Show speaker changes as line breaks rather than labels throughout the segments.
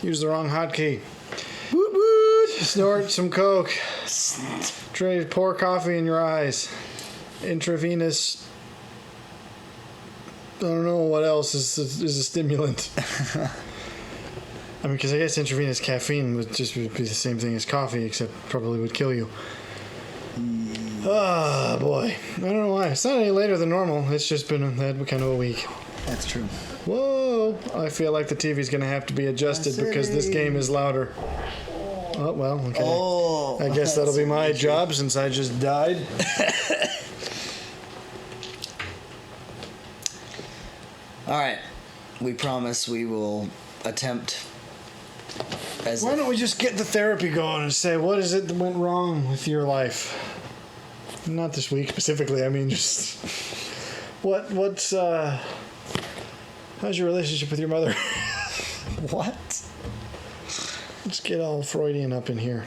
Use the wrong hotkey. Woot woot. Snort some coke. Pour coffee in your eyes. Intravenous. I don't know what else is a stimulant. I mean, because I guess intravenous caffeine would just be the same thing as coffee, except probably would kill you. Oh, boy. I don't know why. It's not any later than normal. It's just been that kind of a week.
That's true.
Whoa. I feel like the TV's going to have to be adjusted because this game is louder. Oh, well, okay.
Oh,
I guess that'll be my job since I just died.
All right. We promise we will attempt...
Why don't we just get the therapy going and say, what is it that went wrong with your life? Not this week specifically. I mean, just what's how's your relationship with your mother?
What?
Let's get all Freudian up in here.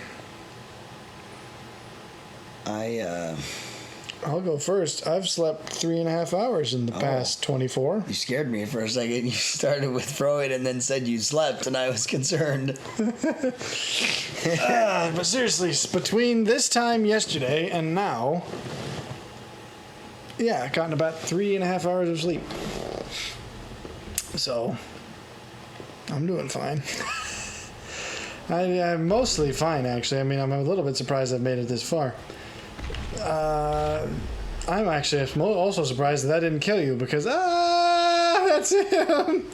I'll go first. I've slept 3.5 hours in the past 24.
You scared me for a second. You started with Freud and then said you slept, and I was concerned.
But seriously, between this time yesterday and now, yeah, I've gotten about 3.5 hours of sleep. So, I'm doing fine. I'm mostly fine, actually. I mean, I'm a little bit surprised I've made it this far. I'm actually also surprised that didn't kill you because, that's him.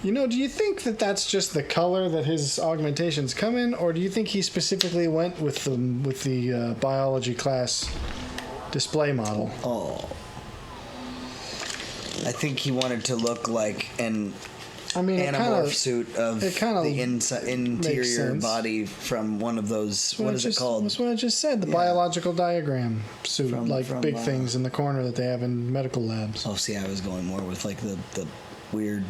You know, do you think that that's just the color that his augmentations come in, or do you think he specifically went with the biology class display model?
Oh. I think he wanted to look like an anamorph suit of the interior body from one of those. What is it called?
That's what I just said. The biological diagram suit, from big things in the corner that they have in medical labs.
Oh, see, I was going more with like the weird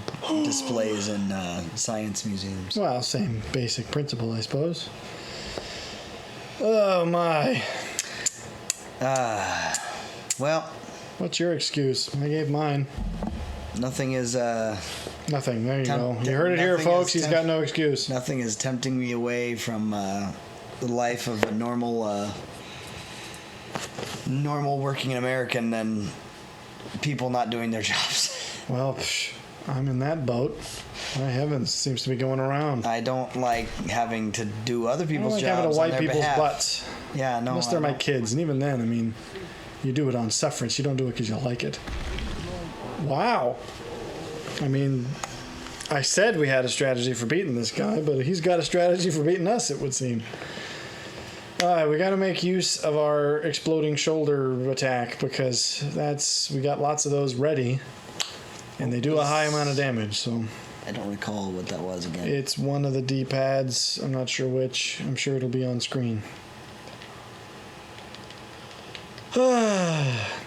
displays in science museums.
Well, same basic principle, I suppose. Oh my.
Well.
What's your excuse? I gave mine.
Nothing is.
Nothing. There you go. You heard it here, folks. He's got no excuse.
Nothing is tempting me away from the life of a normal working American than people not doing their jobs.
Well, I'm in that boat. My heavens, it seems to be going around.
I don't like having to do other people's jobs.
I don't like having to wipe people's
behalf.
butts.
Yeah, no.
Unless they're my kids, and even then, I mean, you do it on sufferance. You don't do it because you like it. Wow. I mean, I said we had a strategy for beating this guy, but he's got a strategy for beating us, it would seem. All right, we got to make use of our exploding shoulder attack because we got lots of those ready, and they do a high amount of damage. So
I don't recall what that was again.
It's one of the D-pads. I'm not sure which. I'm sure it'll be on screen.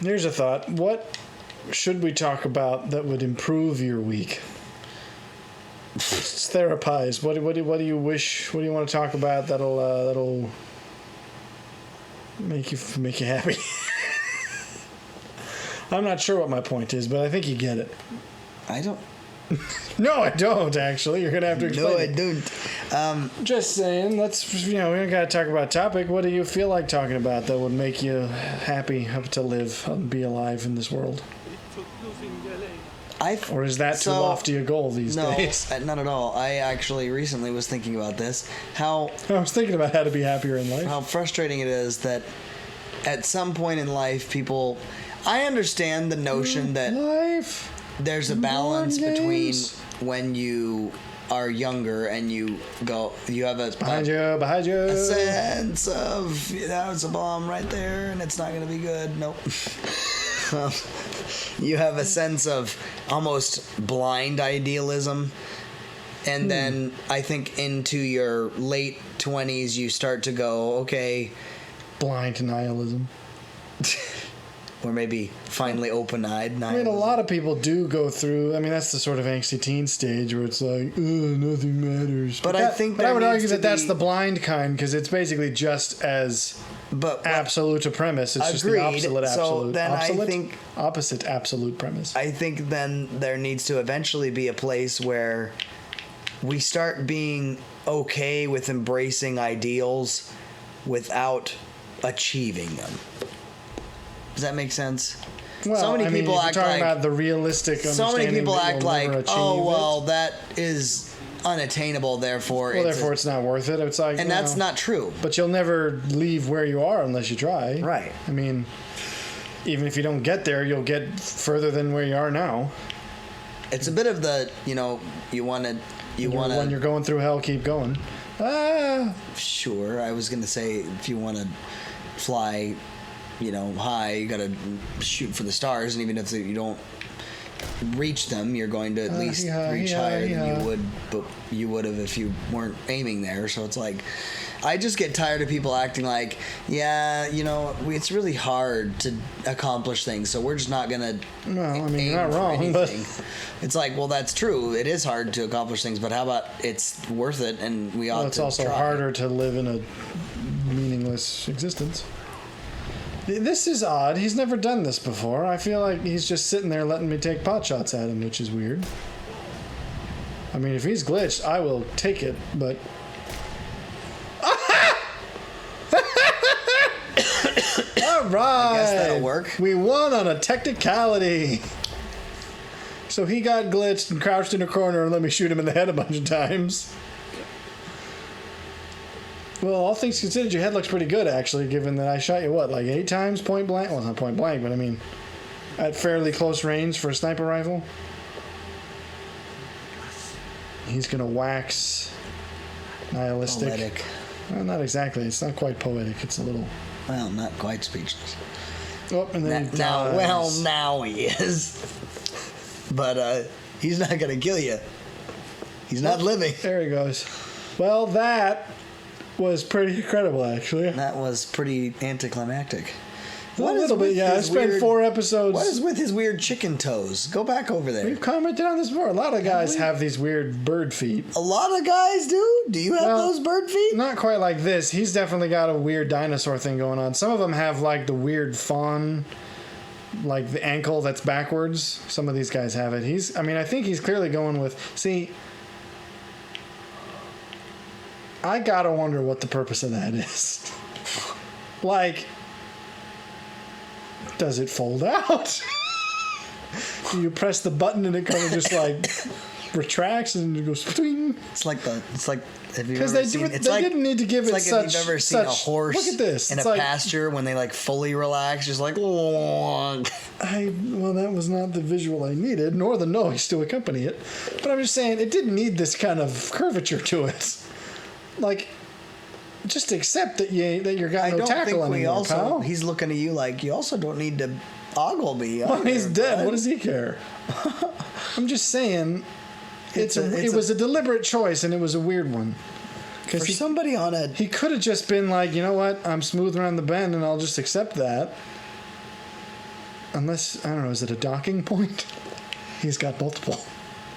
Here's a thought. What should we talk about that would improve your week? It's therapize. What do you wish? What do you want to talk about that'll make you happy? I'm not sure what my point is, but I think you get it.
I don't.
No, I don't. Actually, you're gonna have to explain.
No, I don't.
Just saying. We don't gotta talk about topic. What do you feel like talking about that would make you happy to live and be alive in this world? Or is that too lofty a goal these days?
No, not at all. I actually recently was thinking about this. I
was thinking about how to be happier in life.
How frustrating it is that at some point in life, people... I understand the notion that there's a balance between when you are younger and you have a
behind you
a sense of it's a bomb right there and it's not going to be good. Nope. You have a sense of almost blind idealism, and then I think into your late 20s you start to go, okay,
blind nihilism.
Or maybe finally open-eyed nihilism.
I mean, a lot of people do go through. I mean, that's the sort of angsty teen stage where it's like, nothing matters.
But I think
I would argue that that's the blind kind because it's basically just as
But
absolute to premise. It's just
agreed.
the opposite
So
absolute.
then I think
opposite absolute premise.
I think then there needs to eventually be a place where we start being okay with embracing ideals without achieving them. Does that make sense?
Well,
so many people
if
act
you're talking
like
about the realistic
so many
understanding
people
that
act
you'll
like,
never achieve
oh well,
it.
that is unattainable. Therefore,
It's not worth it. It's like,
and that's not true.
But you'll never leave where you are unless you try.
Right.
I mean, even if you don't get there, you'll get further than where you are now.
It's a bit of the when
you're going through hell, keep going.
Sure, I was gonna say if you want to fly, high, you gotta shoot for the stars, and even if you don't reach them, you're going to at least reach higher than you would have if you weren't aiming there. So it's like, I just get tired of people acting like, it's really hard to accomplish things, so we're just not gonna.
Well, I mean, you're not wrong, but
it's like, well, that's true. It is hard to accomplish things, but how about it's worth it, and we ought to.
It's also
try.
harder to live in a meaningless existence. This is odd. He's never done this before. I feel like he's just sitting there letting me take pot shots at him, which is weird. I mean, if he's glitched, I will take it, but... All right.
I guess that'll work.
We won on a technicality. So he got glitched and crouched in a corner and let me shoot him in the head a bunch of times. Well, all things considered, your head looks pretty good, actually, given that I shot you, 8 times point blank? Well, not point blank, but I mean, at fairly close range for a sniper rifle. He's going to wax nihilistic.
Poetic.
Well, not exactly. It's not quite poetic. It's a little...
Well, not quite speechless.
Oh, and then he dies.
Now he is. But he's not going to kill you. He's not living.
There he goes. Well, that was pretty incredible, actually.
That was pretty anticlimactic.
A little bit, yeah. I spent 4 episodes.
What is with his weird chicken toes? Go back over there.
We've commented on this before. A lot of guys have these weird bird feet.
A lot of guys do? Do you have those bird feet?
Not quite like this. He's definitely got a weird dinosaur thing going on. Some of them have like the weird fawn, like the ankle that's backwards. Some of these guys have it. I think he's clearly going with... See, I gotta wonder what the purpose of that is. Like... Does it fold out? Do you press the button and it kind of just like retracts and it goes swing?
It's like have you
because
ever
they
seen?
didn't need to give it
like
such.
Have you ever seen a horse?
Look at this.
In
it's
a
like,
pasture when they like fully relax, just like.
Well, that was not the visual I needed, nor the noise to accompany it. But I'm just saying it didn't need this kind of curvature to it. Like. Just accept that you're got no tackle anymore, pal.
He's looking at you like you also don't need to ogle me.
Well, he's dead. Bud. What does he care? I'm just saying, it was a deliberate choice and it was a weird one.
For somebody on it,
he could have just been like, you know what? I'm smooth around the bend and I'll just accept that. Unless I don't know, is it a docking point? He's got multiple.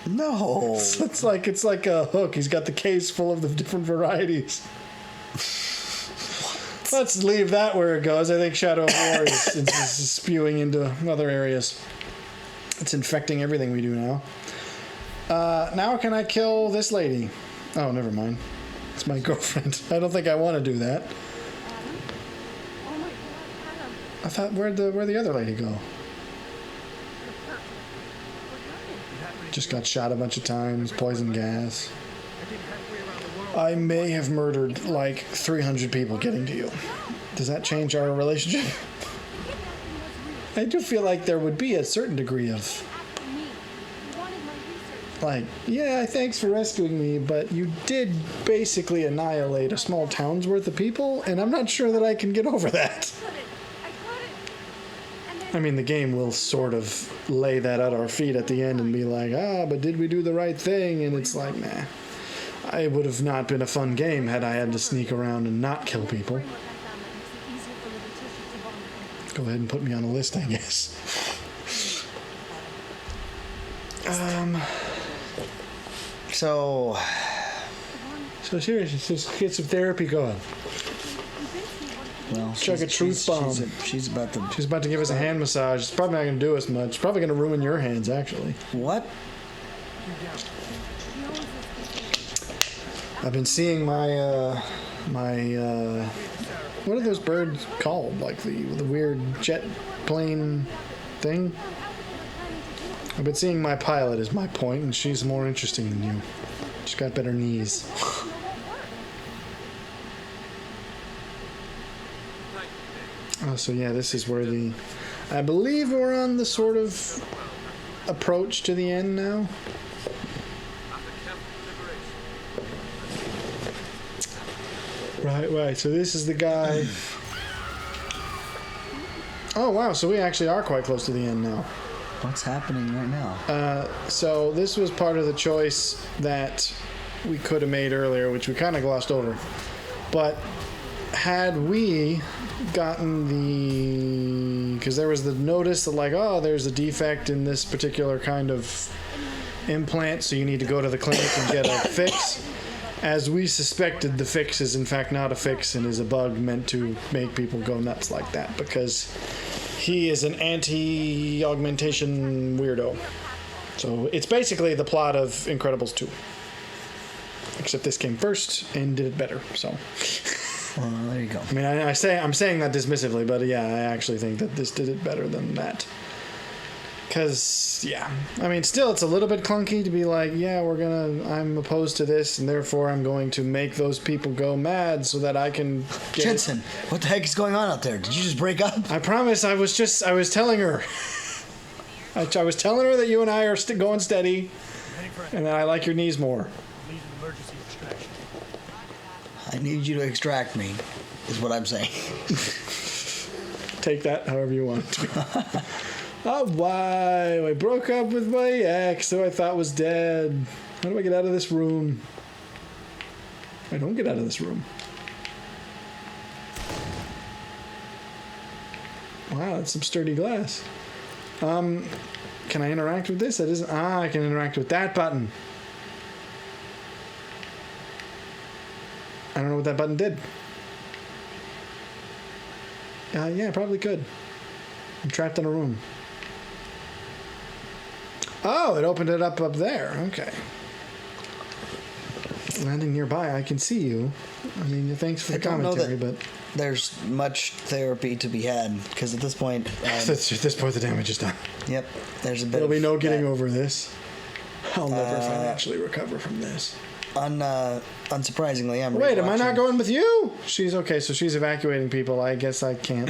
No,
it's like a hook. He's got the case full of the different varieties. Let's leave that where it goes. I think Shadow of War is spewing into other areas. It's infecting everything we do now. Now can I kill this lady? Oh, never mind. It's my girlfriend. I don't think I want to do that. I thought, where'd the other lady go? Just got shot a bunch of times, poison gas. I may have murdered like 300 people getting to you. Does that change our relationship? I do feel like there would be a certain degree of like, yeah, thanks for rescuing me, but you did basically annihilate a small town's worth of people, and I'm not sure that I can get over that. I mean, the game will sort of lay that at our feet at the end and be like, but did we do the right thing? And it's like, nah. It would have not been a fun game had I had to sneak around and not kill people. Go ahead and put me on a list, I guess.
So
seriously, just get some therapy going.
Well,
Chug a truth bomb.
She's about to.
She's about to give us a hand massage. It's probably not going to do us much. It's probably going to ruin your hands, actually.
What?
I've been seeing my what are those birds called? Like the weird jet plane thing? I've been seeing my pilot as my point, and she's more interesting than you. She's got better knees. Oh, so yeah, this is where I believe we're on the sort of approach to the end now. Right. So this is the guy. Oh, wow. So we actually are quite close to the end now.
What's happening right now?
So this was part of the choice that we could have made earlier, which we kind of glossed over. But had we gotten because there was the notice that like, oh, there's a defect in this particular kind of implant, so you need to go to the clinic and get a fix. As we suspected, the fix is in fact not a fix and is a bug meant to make people go nuts like that, because he is an anti-augmentation weirdo. So it's basically the plot of Incredibles 2. Except this came first and did it better, so...
Well, there you go.
I mean, I'm saying that dismissively, but yeah, I actually think that this did it better than that. Because, yeah, I mean, still, it's a little bit clunky to be like, yeah, I'm opposed to this, and therefore I'm going to make those people go mad so that I can get
Jensen, what the heck is going on out there? Did you just break up?
I promise, I was telling her. I was telling her that you and I are going steady, and that I like your knees more.
I need you to extract me, is what I'm saying.
Take that however you want. Oh, why? I broke up with my ex who I thought was dead. How do I get out of this room? I don't get out of this room. Wow, that's some sturdy glass. Can I interact with this? That isn't... I can interact with that button. I don't know what that button did. Yeah, I probably could. I'm trapped in a room. Oh, it opened it up there. Okay. Landing nearby, I can see you. I mean, thanks for the commentary, but...
There's much therapy to be had, because at this point...
At this point, the damage is done.
Yep. There's a bit
There'll be no getting over this. I'll never financially recover from this.
Unsurprisingly, I'm
Wait, am I not going with you? She's okay, so she's evacuating people. I guess I can't.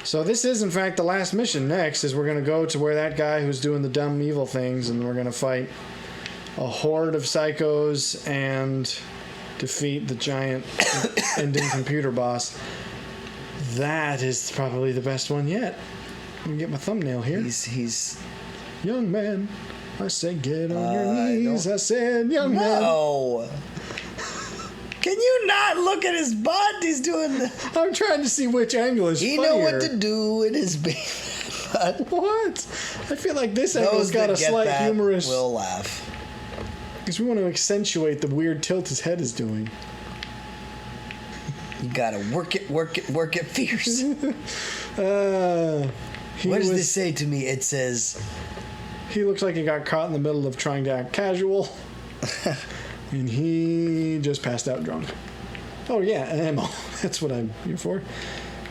So this is, in fact, the last mission. Next is we're going to go to where that guy who's doing the dumb, evil things, and we're going to fight a horde of psychos and defeat the giant ending computer boss. That is probably the best one yet. Let me get my thumbnail here.
He's
young man. I said, get on your knees. I said, young man.
No. Can you not look at his butt? He's doing the...
I'm trying to see which angle is funnier.
You know what to do in his big butt.
What? I feel like this angle's got a slight humorous...
will laugh.
Because we want to accentuate the weird tilt his head is doing.
You gotta work it fierce.
What
does this say to me? It says...
He looks like he got caught in the middle of trying to act casual. And he just passed out drunk. Oh, yeah, ammo. That's what I'm here for.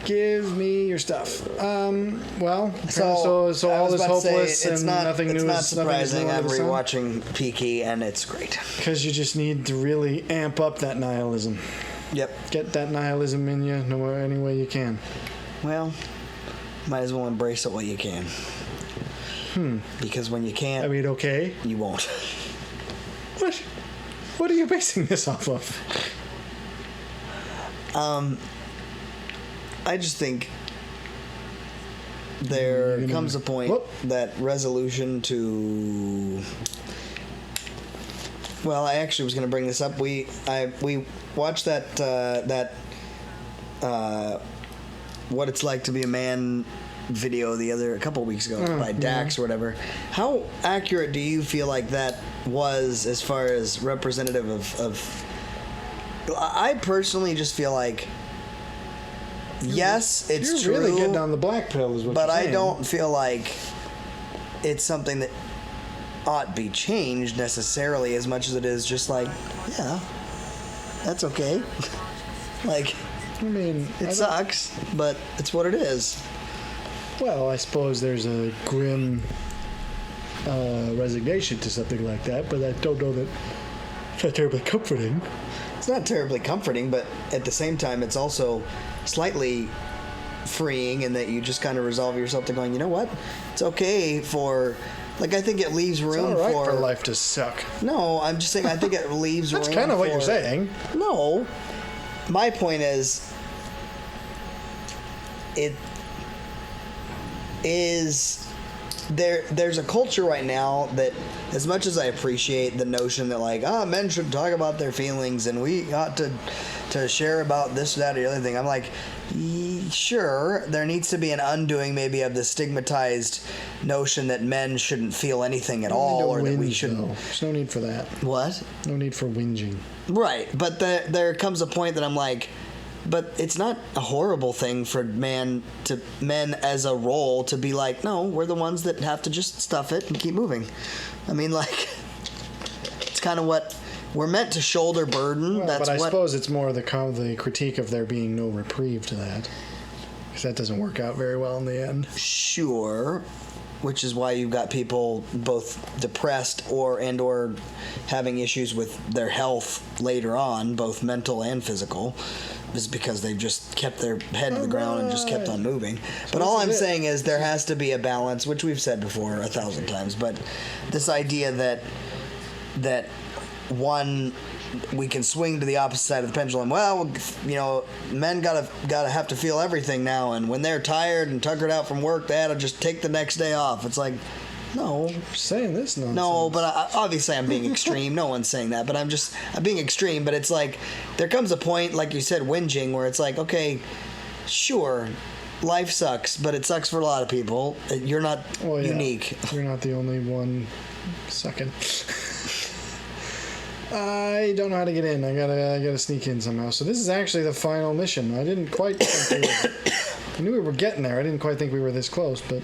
Give me your stuff. Well, so all is hopeless and nothing new.
It's not surprising. I'm rewatching Peaky, and it's great.
Because you just need to really amp up that nihilism.
Yep.
Get that nihilism in you any way you can.
Well, might as well embrace it while you can. Because when you can't...
I mean, okay.
You won't.
What are you basing this off of?
I just think there comes a point that resolution to... Well, I actually was going to bring this up. We watched that What It's Like to Be a Man video a couple of weeks ago by Dax or whatever. How accurate do you feel like that was as far as representative of I personally just feel like Yes, it's
You're
true.
really getting on the black pill, is what
But
you're saying.
I don't feel like it's something that ought be changed necessarily as much as it is just like, yeah, that's okay. Like,
I mean,
it sucks, but it's what it is.
Well, I suppose there's a grim resignation to something like that, but I don't know that it's not terribly comforting.
It's not terribly comforting, but at the same time, it's also slightly freeing in that you just kind of resolve yourself to going, you know what? It's okay for... Like, I think it leaves room
it's all right
for
life to suck.
No, I'm just saying I think it leaves
That's
room
kind of what
for-
you're saying.
No. My point is, it is there's a culture right now that, as much as I appreciate the notion that like, men should talk about their feelings and we ought to share about this, that, or the other thing. I'm like, sure, there needs to be an undoing maybe of the stigmatized notion that men shouldn't feel anything at all, or that we shouldn't.
There's no need for that.
What?
No need for whinging.
Right, but there comes a point that I'm like, but it's not a horrible thing for men as a role to be like, no, we're the ones that have to just stuff it and keep moving. I mean, like, it's kind of what we're meant to shoulder burden.
Well,
That's
but I
what,
suppose it's more the critique of there being no reprieve to that, because that doesn't work out very well in the end.
Sure, which is why you've got people both depressed or having issues with their health later on, both mental and physical, is because they've just kept their head to the ground and just kept on moving. But all I'm saying is there has to be a balance, which we've said before 1,000 times, but this idea that one, we can swing to the opposite side of the pendulum. Well, you know, men gotta have to feel everything now, and when they're tired and tuckered out from work, they had to just take the next day off. It's like, no.
You're saying this nonsense.
No, but obviously I'm being extreme. No one's saying that, but I'm being extreme. But it's like, there comes a point, like you said, whinging, where it's like, okay, sure, life sucks, but it sucks for a lot of people. You're not unique.
You're not the only one sucking. I don't know how to get in. I gotta sneak in somehow. So this is actually the final mission. I didn't quite think I knew we were getting there. I didn't quite think we were this close, but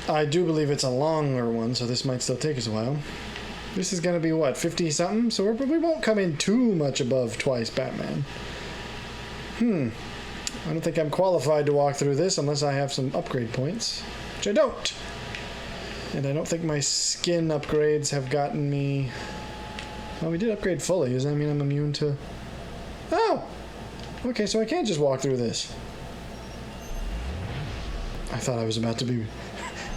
I do believe it's a longer one, so this might still take us a while. This is gonna be what, 50-something? So we won't come in too much above twice Batman. I don't think I'm qualified to walk through this unless I have some upgrade points, which I don't. And I don't think my skin upgrades have gotten me... Well, we did upgrade fully. Does that mean I'm immune to... Oh! Okay, so I can't just walk through this. I thought I was about to be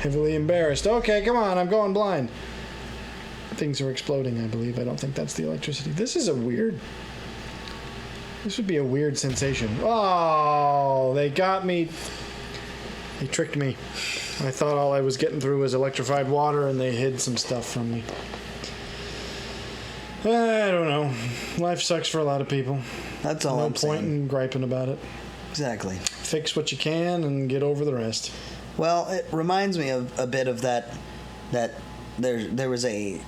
heavily embarrassed. Okay, come on, I'm going blind. Things are exploding, I believe. I don't think that's the electricity. This is a weird... This would be a weird sensation. Oh, they got me. They tricked me. I thought all I was getting through was electrified water, and they hid some stuff from me. I don't know. Life sucks for a lot of people.
That's all I'm saying.
No point in griping about it.
Exactly.
Fix what you can and get over the rest.
Well, it reminds me of a bit of that there was a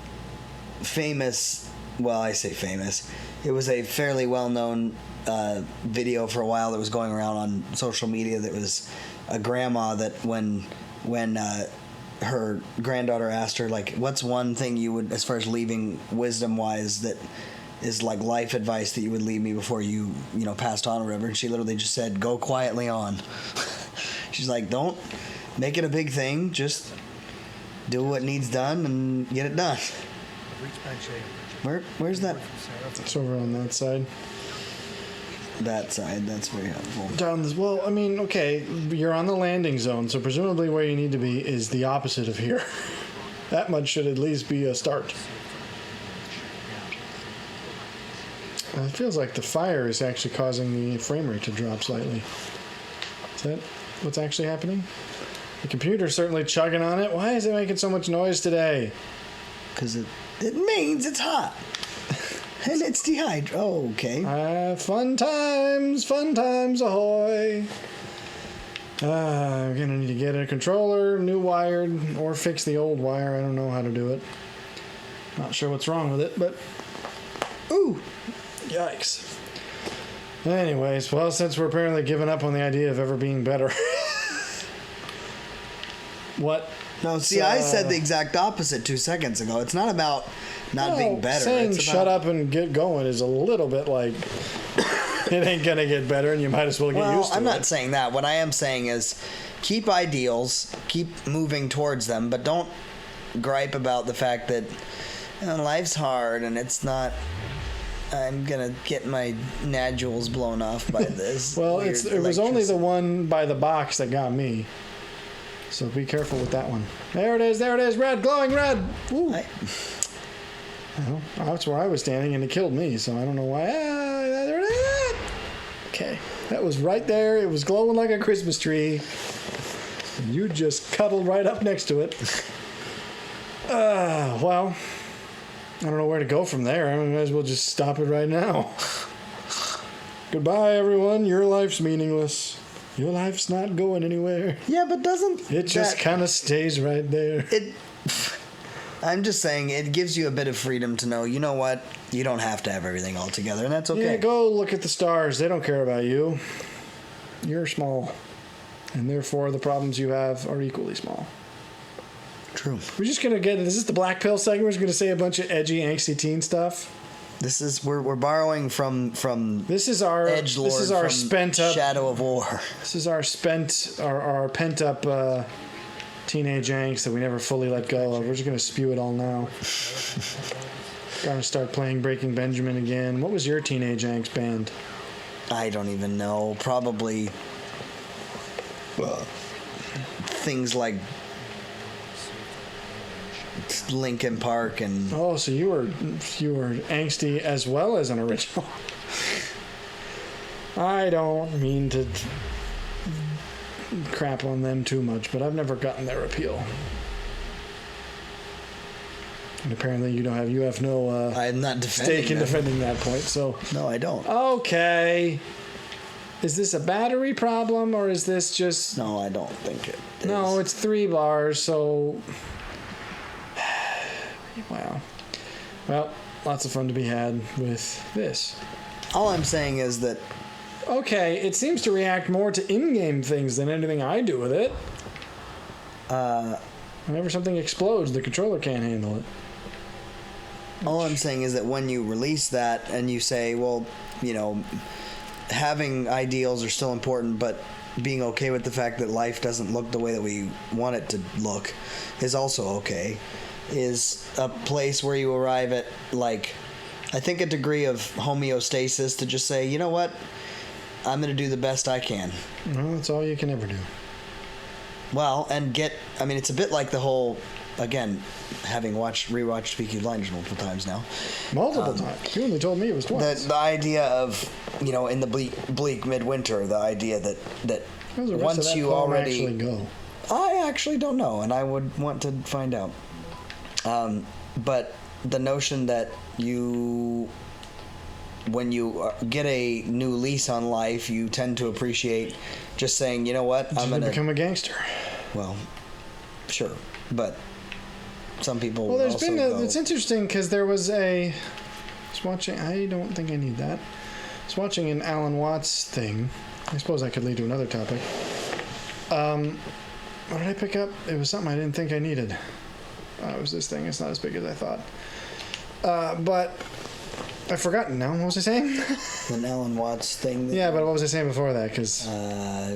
famous, well, I say famous, it was a fairly well-known video for a while that was going around on social media that was a grandma that when her granddaughter asked her, like, what's one thing you would, as far as leaving wisdom-wise, that is like life advice that you would leave me before you passed on or whatever, and she literally just said, go quietly on. She's like, don't make it a big thing, just do what needs done and get it done. Where's that?
It's over on that side.
That side, that's very helpful.
Down this, well, I mean, okay, you're on the landing zone, so presumably where you need to be is the opposite of here. That much should at least be a start. It feels like the fire is actually causing the frame rate to drop slightly. Is that what's actually happening? The computer's certainly chugging on it. Why is it making so much noise today?
Because it means it's hot. And it's dehydrated. Oh, okay.
Fun times, ahoy. I'm gonna need to get a controller, new wired, or fix the old wire. I don't know how to do it. Not sure what's wrong with it, but... Ooh! Yikes. Anyways, well, since we're apparently giving up on the idea of ever being better. What?
No, see, I said the exact opposite 2 seconds ago. It's not about not being better.
Saying
it's
shut up and get going is a little bit like it ain't going to get better and you might as well get used to it.
I'm not saying that. What I am saying is keep ideals, keep moving towards them, but don't gripe about the fact that life's hard and it's not... I'm going to get my nodules blown off by this.
Well, it was only the one by the box that got me. So be careful with that one. There it is, red, glowing red. Ooh. Well, that's where I was standing, and it killed me, so I don't know why. There it is. Okay, that was right there. It was glowing like a Christmas tree. And you just cuddled right up next to it. Well, I don't know where to go from there. I might as well just stop it right now. Goodbye, everyone. Your life's meaningless. Your life's not going anywhere.
Yeah, but doesn't...
It just kind of stays right there.
I'm just saying, it gives you a bit of freedom to know, you know what? You don't have to have everything all together, and that's okay.
Yeah, go look at the stars. They don't care about you. You're small. And therefore, the problems you have are equally small.
True.
We're just going to get... Is this the black pill segment? We're just going to say a bunch of edgy, angsty teen stuff?
This is we're borrowing from
this is our
Edgelord.
This is our
from
spent up
Shadow of War.
This is our pent up teenage angst that we never fully let go of. We're just gonna spew it all now. Gonna start playing Breaking Benjamin again. What was your teenage angst band?
I don't even know. Probably things like Linkin Park and...
Oh, so you were angsty as well as an original. I don't mean to crap on them too much, but I've never gotten their appeal. And apparently you have no
I'm not defending
stake in
them.
defending that point. So
no, I don't.
Okay. Is this a battery problem or is this just...
No, I don't think it is.
No, it's 3 bars, so... Wow. Well, lots of fun to be had with this.
All I'm saying is that...
Okay, it seems to react more to in-game things than anything I do with it. Whenever something explodes, the controller can't handle it.
All I'm saying is that when you release that and you say, well, having ideals are still important, but being okay with the fact that life doesn't look the way that we want it to look is also okay, is a place where you arrive at, I think a degree of homeostasis to just say, you know what, I'm going to do the best I can.
No, that's all you can ever do.
Well, and it's a bit like the whole, again, having rewatched Peaky Blinders multiple times now.
Multiple times? You only told me it was twice.
The idea of, in the bleak midwinter, the idea that once you already...
actually go?
I actually don't know, and I would want to find out. But the notion that when you get a new lease on life, you tend to appreciate just saying, you know what, I'm going to
become a gangster.
Well, sure, but some people.
Well, there's been it's interesting because there was I was watching. I don't think I need that. I was watching an Alan Watts thing. I suppose I could lead to another topic. What did I pick up? It was something I didn't think I needed. It was this thing. It's not as big as I thought. But I've forgotten now. What was I saying?
An Alan Watts thing.
Yeah, but what was I saying before that? Because
I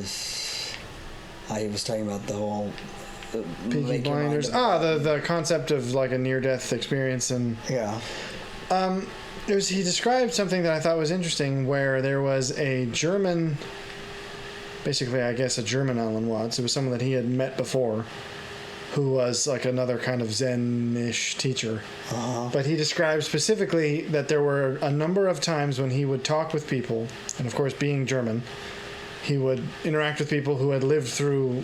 was talking about the whole
Peaky Blinders. The concept of like a near-death experience and
yeah.
He described something that I thought was interesting, where there was a German, basically I guess a German Alan Watts. It was someone that he had met before, who was like another kind of Zen-ish teacher. Uh-huh. But he described specifically that there were a number of times when he would talk with people, and of course being German, he would interact with people who had lived through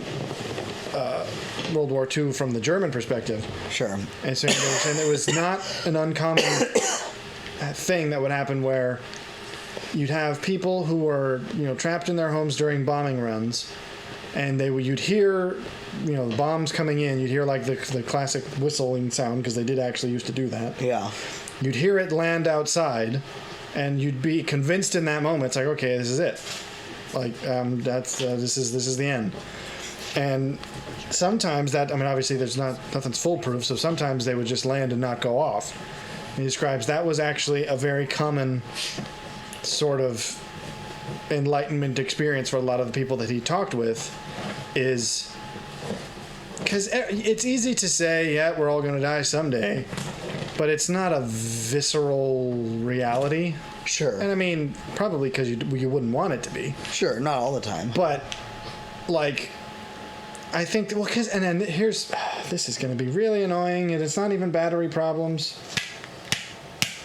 World War II from the German perspective.
Sure.
And so it was not an uncommon thing that would happen where you'd have people who were, trapped in their homes during bombing runs, and you'd hear, the bombs coming in. You'd hear like the classic whistling sound, because they did actually used to do that.
Yeah.
You'd hear it land outside, and you'd be convinced in that moment. It's like, okay, this is it. Like this is the end. And sometimes obviously nothing's foolproof. So sometimes they would just land and not go off. He describes that was actually a very common sort of enlightenment experience for a lot of the people that he talked with, is because it's easy to say, yeah, we're all going to die someday, but it's not a visceral reality.
Sure.
And I mean, probably because you wouldn't want it to be.
Sure, not all the time.
But, like, I think, this is going to be really annoying, and it's not even battery problems.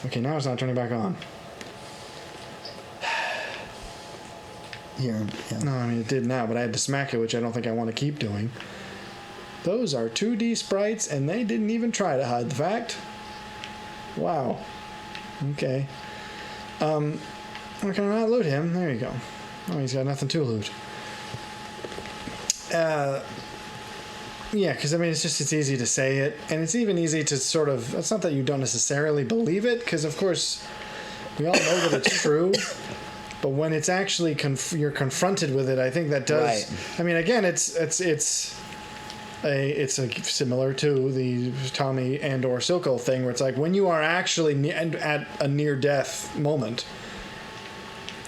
Okay, now it's not turning back on.
Here, yeah.
No, I mean, it did now, but I had to smack it, which I don't think I want to keep doing. Those are 2D sprites, and they didn't even try to hide the fact. Wow. Okay. Can I not loot him? There you go. Oh, he's got nothing to loot. Yeah, because, I mean, it's easy to say it, and it's even easy to sort of, it's not that you don't necessarily believe it, because, of course, we all know that it's true, but when it's actually, you're confronted with it, I think that does, right. I mean, again, it's similar to the Tommy and or Silco thing, where it's like, when you are actually at a near-death moment,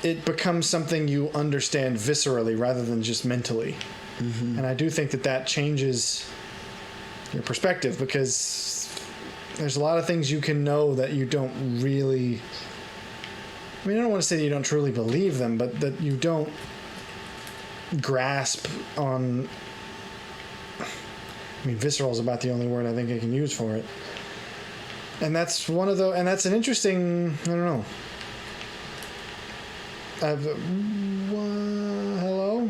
it becomes something you understand viscerally rather than just mentally. Mm-hmm. And I do think that changes your perspective, because there's a lot of things you can know that you don't really... I mean, I don't want to say that you don't truly believe them, but that you don't grasp on... I mean, visceral is about the only word I think I can use for it. And that's that's an interesting... I don't know. Hello?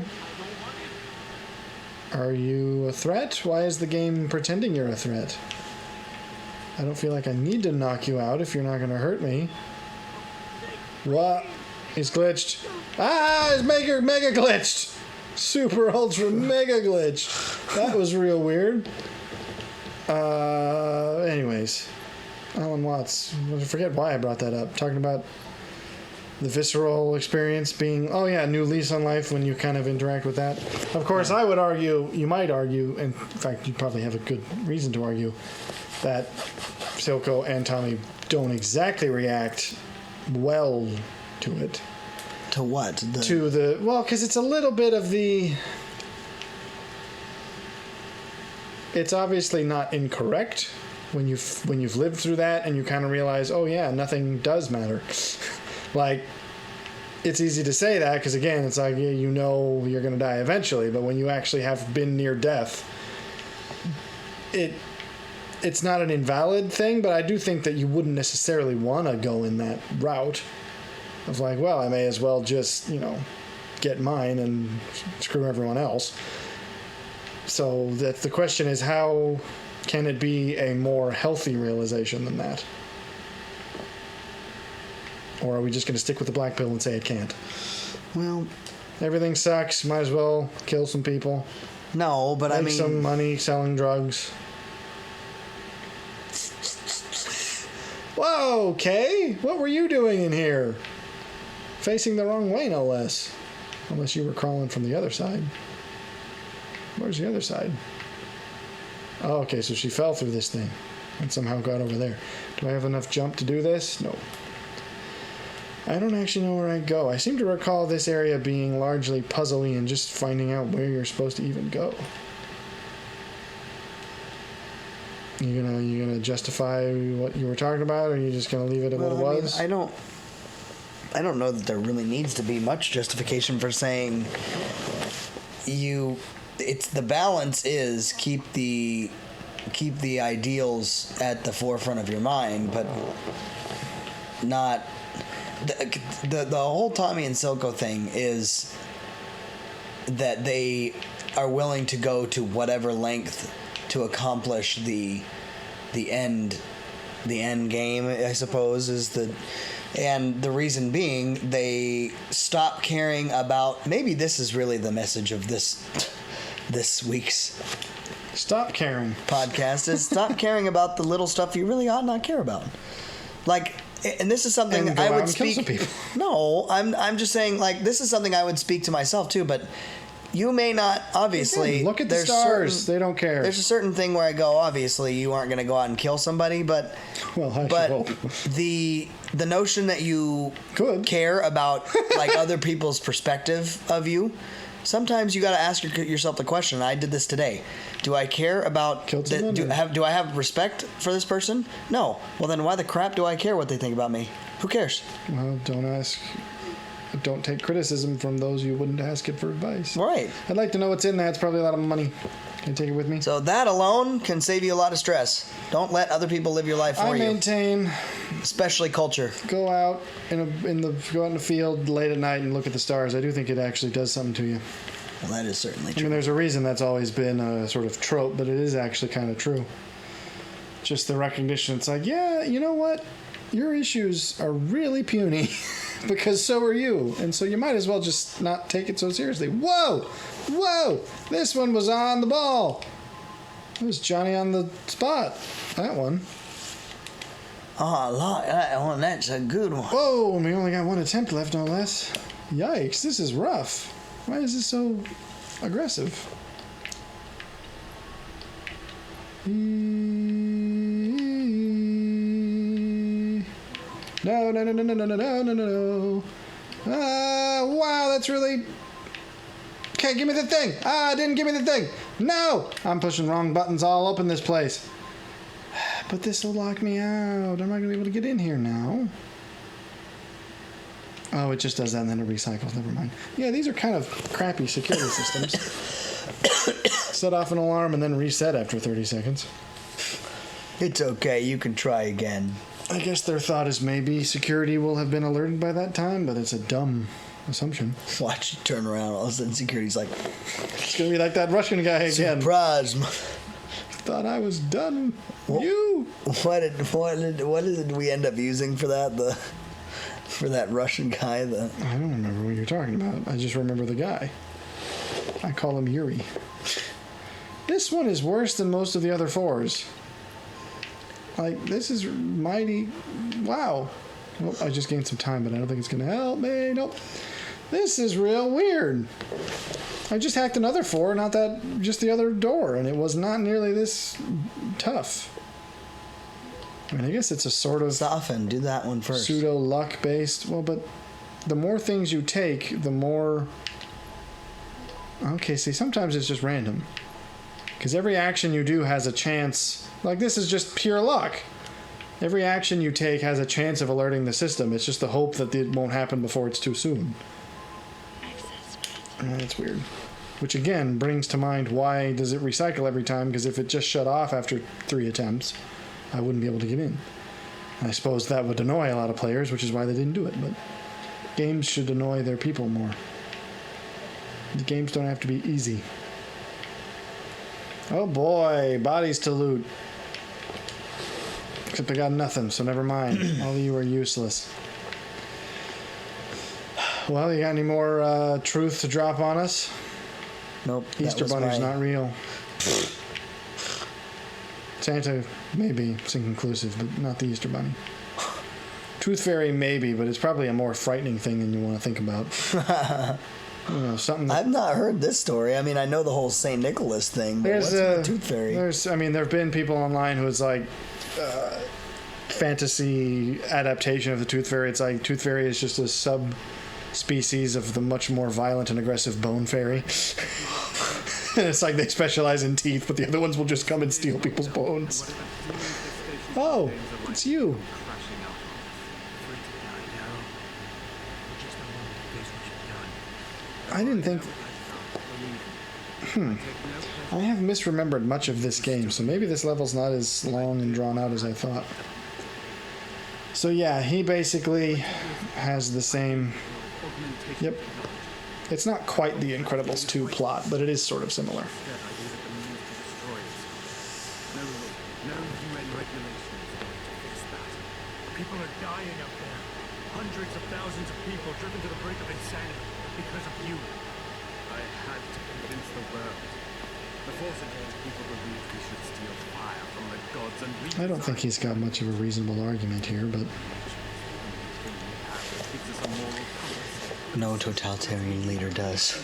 Are you a threat? Why is the game pretending you're a threat? I don't feel like I need to knock you out if you're not going to hurt me. What? He's glitched. He's mega glitched. Super ultra mega glitched. That was real weird. Anyways. Alan Watts. I forget why I brought that up. Talking about the visceral experience being, new lease on life when you kind of interact with that. Of course, I would argue, you might argue, in fact, you probably have a good reason to argue, that Silco and Tommy don't exactly react well to it.
To what?
Because it's a little bit of the... It's obviously not incorrect when you've lived through that and you kind of realize, nothing does matter. Like, it's easy to say that because, again, it's like, you know you're going to die eventually, but when you actually have been near death, it's not an invalid thing, but I do think that you wouldn't necessarily want to go in that route of like, well, I may as well just, get mine and screw everyone else. So the question is, how can it be a more healthy realization than that? Or are we just going to stick with the black pill and say it can't?
Well,
everything sucks. Might as well kill some people.
No, but
make some money selling drugs. Whoa, Kay! What were you doing in here? Facing the wrong way, no less. Unless you were crawling from the other side. Where's the other side? Oh, okay, so she fell through this thing and somehow got over there. Do I have enough jump to do this? No. I don't actually know where I go. I seem to recall this area being largely puzzly and just finding out where you're supposed to even go. You gonna justify what you were talking about, or are you just gonna leave it at what it was?
I don't know that there really needs to be much justification for saying the balance is keep the ideals at the forefront of your mind, but not the whole Tommy and Silco thing is that they are willing to go to whatever length to accomplish the end game, I suppose, and the reason being they stop caring about, maybe this is really the message of this week's
Stop Caring
podcast, is stop caring about the little stuff you really ought not care about. Like, And this is something
And go
I
out
would
and kill
speak.
some people.
No, I'm just saying, like, this is something I would speak to myself too. But you may not. Obviously,
Again, look at the
there's
stars. They don't care.
There's a certain thing where I go. Obviously, you aren't going to go out and kill somebody, but
Well, I should
but
hope.
the notion that you
Could.
care about like other people's perspective of you. Sometimes you got to ask yourself the question. I did this today. Do I care about? Do I have respect for this person? No. Well, then why the crap do I care what they think about me? Who cares?
Well, don't take criticism from those you wouldn't ask it for advice.
Right.
I'd like to know what's in that. It's probably a lot of money. Can you take it with me?
So that alone can save you a lot of stress. Don't let other people live your life for you.
I maintain.
Especially culture.
Go out go out in the field late at night and look at the stars. I do think it actually does something to you.
Well, that is certainly true.
I mean, there's a reason that's always been a sort of trope, but it is actually kind of true. Just the recognition. It's like, yeah, you know what? Your issues are really puny because so are you. And so you might as well just not take it so seriously. Whoa! Whoa! This one was on the ball. It was Johnny on the spot. That one.
Oh, I like that one. That's a good one.
Whoa! And we only got one attempt left, no less. Yikes! This is rough. Why is this so aggressive? No, no, no, no, no, no, no, no, no, no. Wow, that's really... Okay, give me the thing. Didn't give me the thing. No! I'm pushing wrong buttons all up in this place. But this will lock me out. I'm not going to be able to get in here now. Oh, it just does that and then it recycles. Never mind. Yeah, these are kind of crappy security systems. Set off an alarm and then reset after 30 seconds.
It's okay. You can try again.
I guess their thought is maybe security will have been alerted by that time, but it's a dumb assumption.
Watch you turn around. All of a sudden, security's like,
It's going to be like that Russian guy again.
surprise.
Thought I was done. You.
What did we end up using for that? For that Russian guy?
I don't remember what you're talking about. I just remember the guy. I call him Yuri. This one is worse than most of the other fours. Like, this is mighty... Wow. Well, I just gained some time, but I don't think it's going to help me. Nope. This is real weird. I just hacked another 4, not that... Just the other door, and it was not nearly this tough. I mean, I guess it's a sort of...
Soften. Do that one first.
Pseudo-luck-based... Well, but the more things you take, the more... Okay, see, sometimes it's just random. Because every action you do has a chance... Like, this is just pure luck. Every action you take has a chance of alerting the system. It's just the hope that it won't happen before it's too soon. That's weird. Which, again, brings to mind why does it recycle every time? Because if it just shut off after 3 attempts, I wouldn't be able to get in. I suppose that would annoy a lot of players, which is why they didn't do it. But games should annoy their people more. The games don't have to be easy. Oh boy, bodies to loot. Except I got nothing, so never mind. All of you are useless. Well, you got any more truth to drop on us?
Nope.
Easter Bunny's not real. Santa, maybe. It's inconclusive, but not the Easter Bunny. Tooth Fairy, maybe, but it's probably a more frightening thing than you want to think about. You know, something.
I've not heard this story. I mean, I know the whole St. Nicholas thing, but what's the Tooth Fairy?
There have been people online who it's like fantasy adaptation of the Tooth Fairy. It's like Tooth Fairy is just a subspecies of the much more violent and aggressive Bone Fairy. And it's like they specialize in teeth, but the other ones will just come and steal people's bones. Oh, it's you. I didn't think... I have misremembered much of this game, so maybe this level's not as long and drawn out as I thought. So yeah, he basically has the same... Yep. It's not quite the Incredibles 2 plot, but it is sort of similar.
People are dying out there. Hundreds of thousands of people driven to the brink of insanity because of you. I had to convince the world. The Forsaken people believed we should steal fire from the gods and we...
I don't think he's got much of a reasonable argument here, but...
No totalitarian leader does.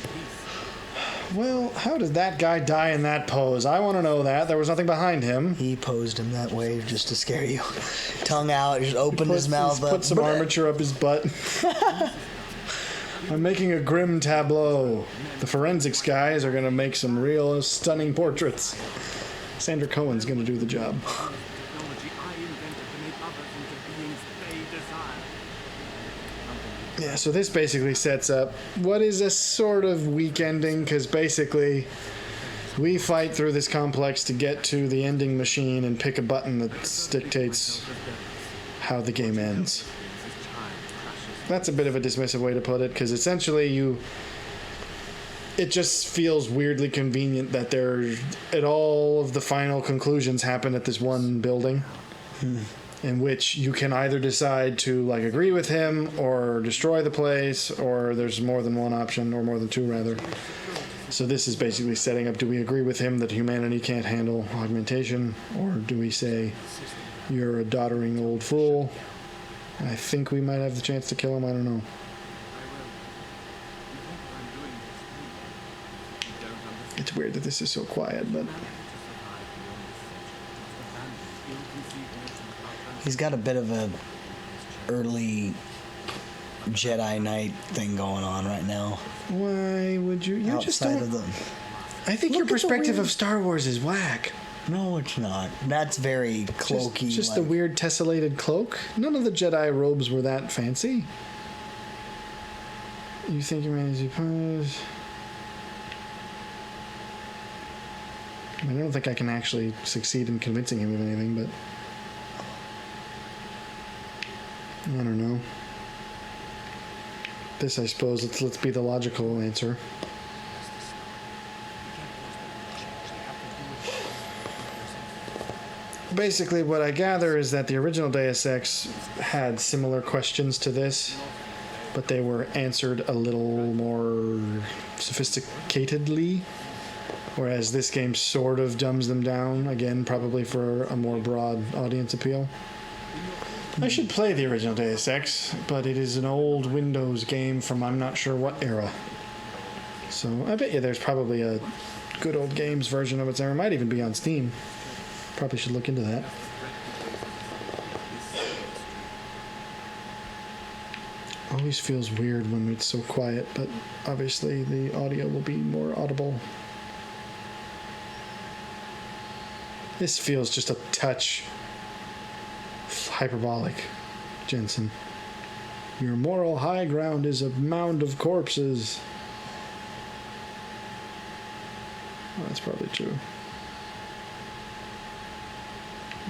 Well, how did that guy die in that pose? I want to know that. There was nothing behind him.
He posed him that way just to scare you. Tongue out, just opened his mouth up.
Put some armature up his butt. I'm making a grim tableau. The forensics guys are going to make some real stunning portraits. Sandra Cohen's going to do the job.
Technology I invented to make others into beings they desire.
Yeah, so this basically sets up what is a sort of weak ending, because basically we fight through this complex to get to the ending machine and pick a button that dictates how the game ends. That's a bit of a dismissive way to put it, because essentially it just feels weirdly convenient that all of the final conclusions happen at this one building. In which you can either decide to like agree with him or destroy the place, or there's more than one option, or more than two rather. So this is basically setting up, do we agree with him that humanity can't handle augmentation, or do we say you're a doddering old fool? I think we might have the chance to kill him, I don't know. It's weird that this is so quiet, but
He's got a bit of a early Jedi Knight thing going on right now.
why would you? You just
Outside
don't.
of the...
I think
Look
your
at the
perspective
weird-
of Star Wars is whack.
No, it's not. That's very cloaky.
Just the weird tessellated cloak. None of the Jedi robes were that fancy. You think humanity pose? I don't think I can actually succeed in convincing him of anything, but I don't know. This, I suppose, let's be the logical answer. Basically, what I gather is that the original Deus Ex had similar questions to this, but they were answered a little more sophisticatedly, whereas this game sort of dumbs them down, again, probably for a more broad audience appeal. I should play the original Deus Ex, but it is an old Windows game from I'm not sure what era. So I bet you there's probably a good old games version of its era. It might even be on Steam. Probably should look into that. Always feels weird when it's so quiet, but obviously the audio will be more audible. This feels just a touch hyperbolic, Jensen. Your moral high ground is a mound of corpses. Well, that's probably true.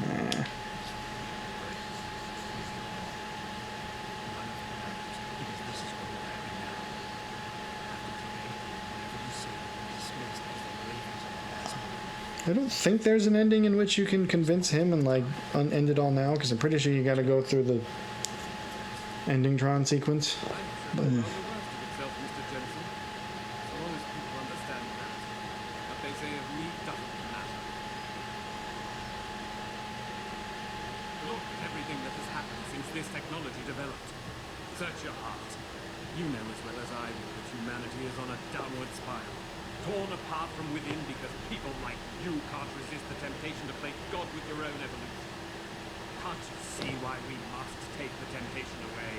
Nah. I don't think there's an ending in which you can convince him and like unend it all now, because I'm pretty sure you got to go through the ending Tron sequence. But,
everything that has happened since this technology developed. Search your heart. You know as well as I do that humanity is on a downward spiral, torn apart from within because people like you can't resist the temptation to play God with your own evolution. Can't you see why we must take the temptation away?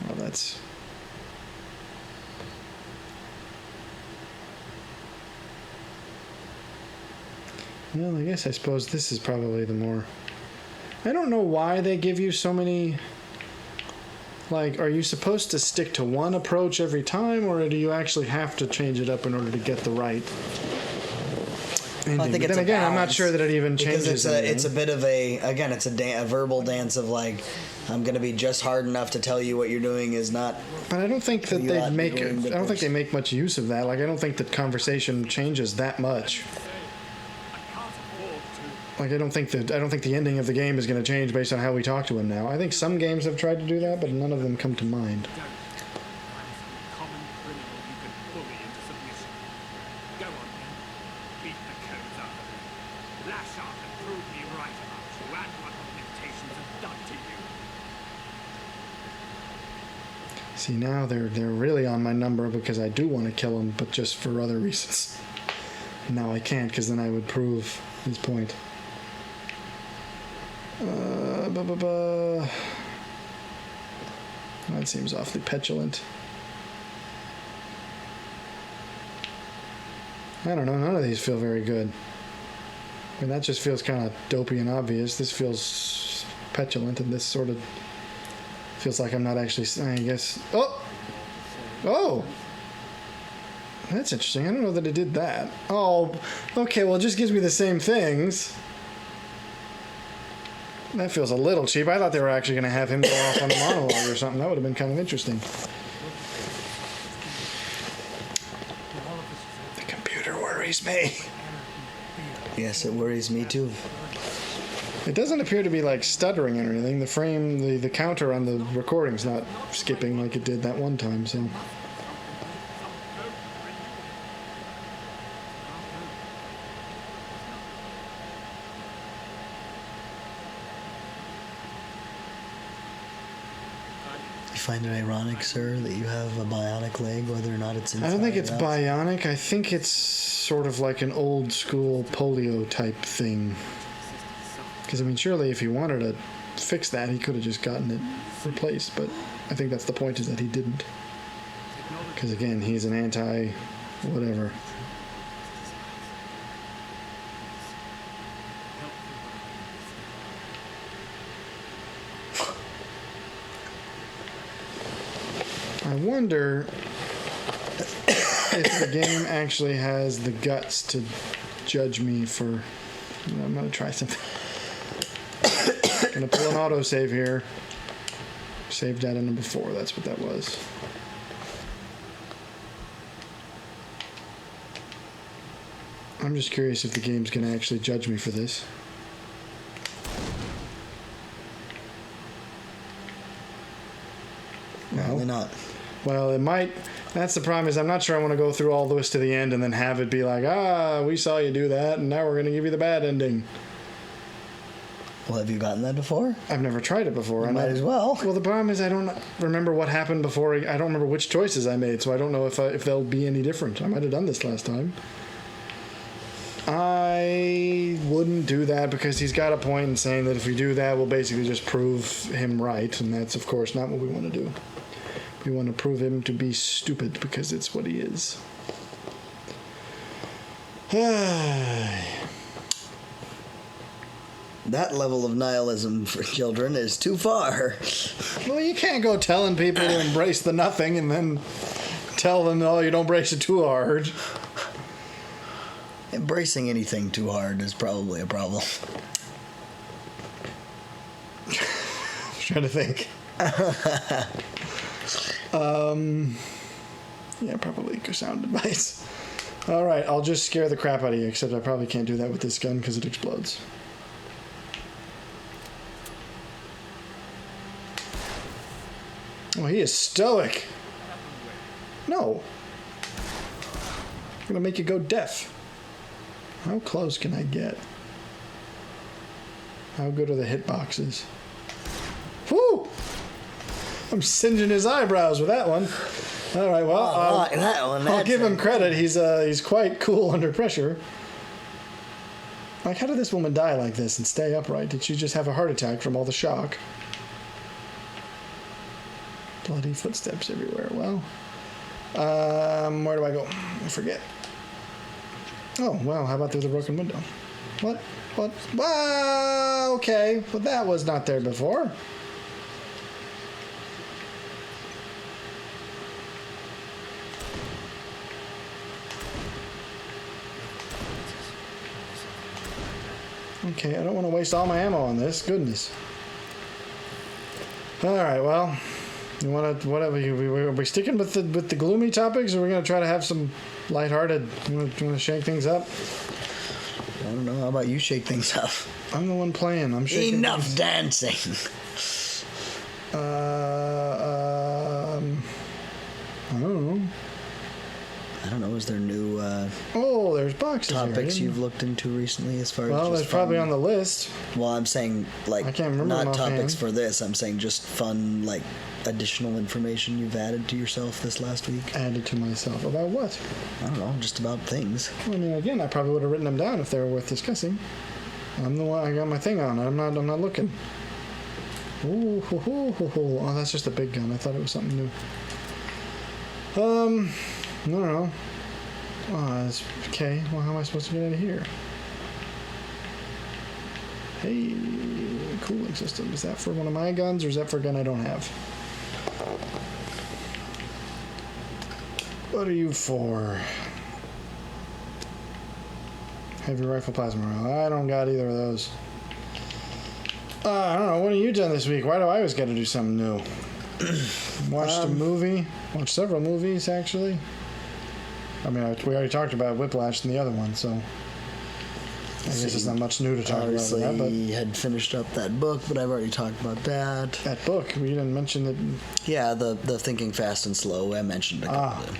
well, that's... Well, I suppose this is probably the more... I don't know why they give you so many... Like, are you supposed to stick to one approach every time, or do you actually have to change it up in order to get the right ending?
I think
but
it's
then again, I'm not
balance,
sure that it even changes
because
anything.
it's a bit of a verbal dance of like, I'm gonna be just hard enough to tell you what you're doing is not.
But I don't think that
You ought
they
to be
make.
doing
I don't think they make much use of that. Like, I don't think that conversation changes that much. Like, I don't think the ending of the game is going to change based on how we talk to him now. I think some games have tried to do that, but none of them come to mind.
Common criminal you can bully into submission. Go on then. Beat the codes out of me. Lash out and prove me right about you. rat what the temptations have done to you.
See, now they're really on my number because I do want to kill him, but just for other reasons. And now I can't because then I would prove his point. That seems awfully petulant. I don't know, none of these feel very good. I mean, that just feels kind of dopey and obvious. This feels petulant, and this sort of feels like I'm not actually, I guess. Oh! Oh! That's interesting. I don't know that it did that. Oh, okay, well, it just gives me the same things. That feels a little cheap. I thought they were actually going to have him go off on a monologue or something. That would have been kind of interesting. The computer worries me.
Yes, it worries me too.
It doesn't appear to be like stuttering or anything. The frame, the counter on the recording's not skipping like it did that one time, so.
You find it ironic, sir, that you have a bionic leg, whether or not it's inside?
I don't think it's
or out?
bionic. I think it's sort of like an old school polio type thing. Because, I mean, surely if he wanted to fix that, he could have just gotten it replaced. But I think that's the point, is that he didn't. Because, again, he's an anti-whatever. I wonder if the game actually has the guts to judge me for... I'm going to try something. Going to pull an autosave here. Save data number 4. That's what that was. I'm just curious if the game's going to actually judge me for this.
Probably not.
Well, it might. That's the problem, is I'm not sure I want to go through all this to the end and then have it be like, we saw you do that, and now we're going to give you the bad ending.
Well, have you gotten that before?
I've never tried it before.
You might as well.
Well, the problem is I don't remember what happened before. I don't remember which choices I made, so I don't know if they'll be any different. I might have done this last time. I wouldn't do that because he's got a point in saying that if we do that, we'll basically just prove him right, and that's, of course, not what we want to do. We want to prove him to be stupid because it's what he is.
That level of nihilism for children is too far.
Well, you can't go telling people to embrace the nothing and then tell them, oh, you don't embrace it too hard.
Embracing anything too hard is probably a problem.
Trying to think. Yeah, probably sound advice. All right, I'll just scare the crap out of you, except I probably can't do that with this gun because it explodes. Oh, he is stoic. No. I'm going to make you go deaf. How close can I get? How good are the hitboxes? Whew! I'm singeing his eyebrows with that one. All right, well, I'll give him credit. He's quite cool under pressure. Like, how did this woman die like this and stay upright? Did she just have a heart attack from all the shock? Bloody footsteps everywhere. Well, where do I go? I forget. Oh, well, how about through the broken window? What? Well, okay, but that was not there before. Okay, I don't want to waste all my ammo on this. Goodness. All right, well, you want to whatever? Are we sticking with the gloomy topics, or are we going to try to have some lighthearted? You want to shake things up?
I don't know. How about you shake things up?
I'm the one playing. I'm shaking.
Enough dancing.
I don't know.
I I don't know. Is there new
Oh, there's boxes
topics
here.
you've looked into recently as far as
Well,
just
that's probably
fun?
on the list.
Well, I'm saying like
I can't remember
not
them offhand.
topics for this. I'm saying just fun, like additional information you've added to yourself this last week.
Added to myself. About what?
I don't know, just about things.
I mean, again, I probably would have written them down if they were worth discussing. I'm the one. I got my thing on. I'm not looking. Ooh, ho, ho, ho, ho. Oh, that's just a big gun. I thought it was something new. I don't know. Oh, that's okay. Well, how am I supposed to get out of here? Hey, cooling system. Is that for one of my guns, or is that for a gun I don't have? What are you for? Heavy rifle plasma round. I don't got either of those. I don't know. What have you done this week? Why do I always got to do something new? Watched a movie. Watched several movies, actually. I mean, we already talked about Whiplash and the other one, so I guess it's not much new to talk
Obviously,
about that. But
he had finished up that book, but I've already talked about that.
that book, we didn't mention that.
Yeah, the Thinking Fast and Slow. I mentioned a couple of them.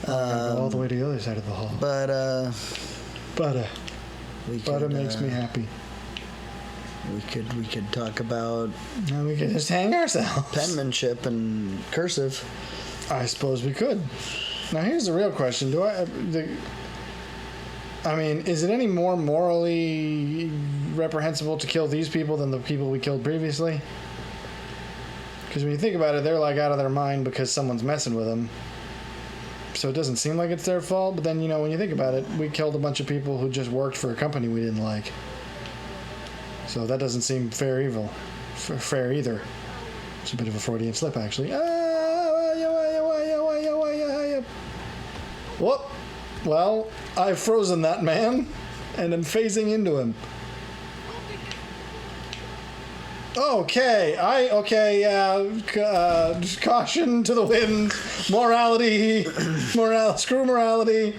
Go all the way to the other side of the hall.
But
Butter makes me happy.
We could talk about
Now we can just hang ourselves.
penmanship and cursive.
I suppose we could. Now here's the real question: I mean, is it any more morally reprehensible to kill these people than the people we killed previously? Because when you think about it, they're like out of their mind because someone's messing with them. So it doesn't seem like it's their fault. But then, you know, when you think about it, we killed a bunch of people who just worked for a company we didn't like. So that doesn't seem fair either. It's a bit of a Freudian slip, actually. Whoop. Well, I've frozen that man, and I'm phasing into him. Okay, caution to the wind. Screw morality.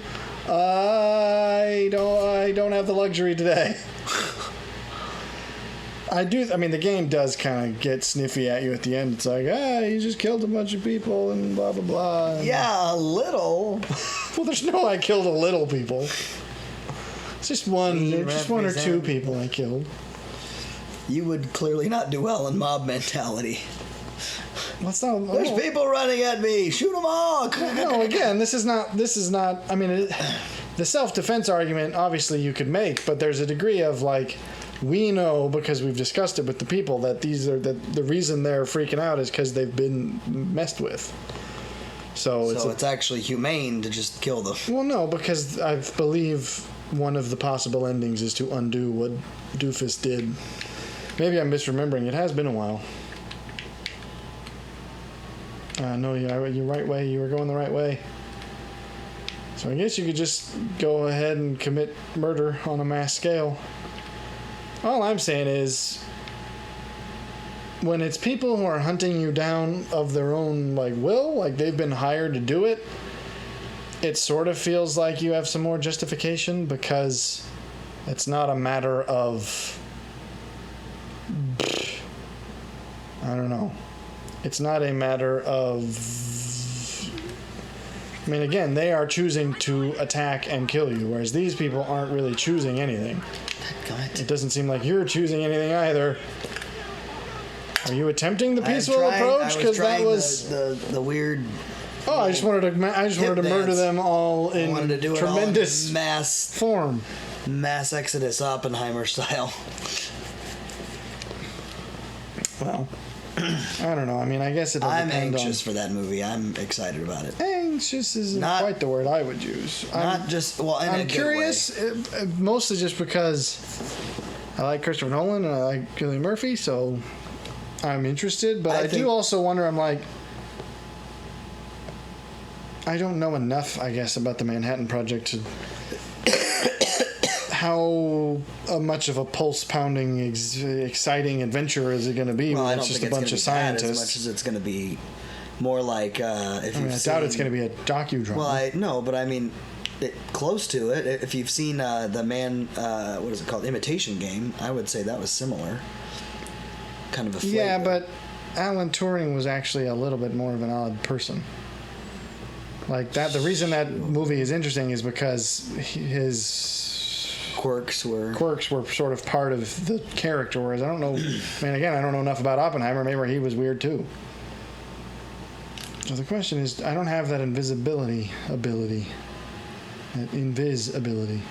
I don't have the luxury today. I mean, the game does kind of get sniffy at you at the end. It's like, you just killed a bunch of people and blah, blah, blah. And
Yeah, a little.
well, there's no I killed a little people. It's just one or two people I killed.
You would clearly not do well in mob mentality.
What's not?
There's people running at me. Shoot them all.
No, again, this is not. I mean, the self-defense argument obviously you could make, but there's a degree of like, we know because we've discussed it with the people that the reason they're freaking out is because they've been messed with. So it's
actually humane to just kill them.
Well, no, because I believe one of the possible endings is to undo what Doofus did. Maybe I'm misremembering. It has been a while. No, you're right way. You were going the right way. So I guess you could just go ahead and commit murder on a mass scale. All I'm saying is, when it's people who are hunting you down of their own will, like they've been hired to do it, it sort of feels like you have some more justification because it's not a matter of, I don't know. It's not a matter of, I mean, again, they are choosing to attack and kill you, whereas these people aren't really choosing anything. It doesn't seem like you're choosing anything either. Are you attempting the peaceful approach? Because that was
the weird.
Oh, I just wanted to murder them all in tremendous
mass
form.
Mass Exodus Oppenheimer style.
Well, I don't know. I mean, I guess it.
I'm anxious for that movie. I'm excited about it.
Anxious isn't quite the word I would use.
I'm
curious, mostly just because I like Christopher Nolan and I like Cillian Murphy, so I'm interested. But I do also wonder. I'm like, I don't know enough, I guess, about the Manhattan Project to how much of a pulse-pounding, exciting adventure is it going to be?
Well,
when
I don't
it's just
think
a bunch of scientists.
as much as it's going to be more like
I doubt it's going to be a docudrama.
Well, but I mean, close to it. If you've seen the Man, what is it called, Imitation Game, I would say that was similar. Kind of a flavor.
Yeah, but Alan Turing was actually a little bit more of an odd person. Like that. The reason that movie is interesting is because his
quirks were
sort of part of the character, whereas I don't know. Man, again, I don't know enough about Oppenheimer. Maybe he was weird too. So the question is, I don't have that invisibility ability, that invis ability.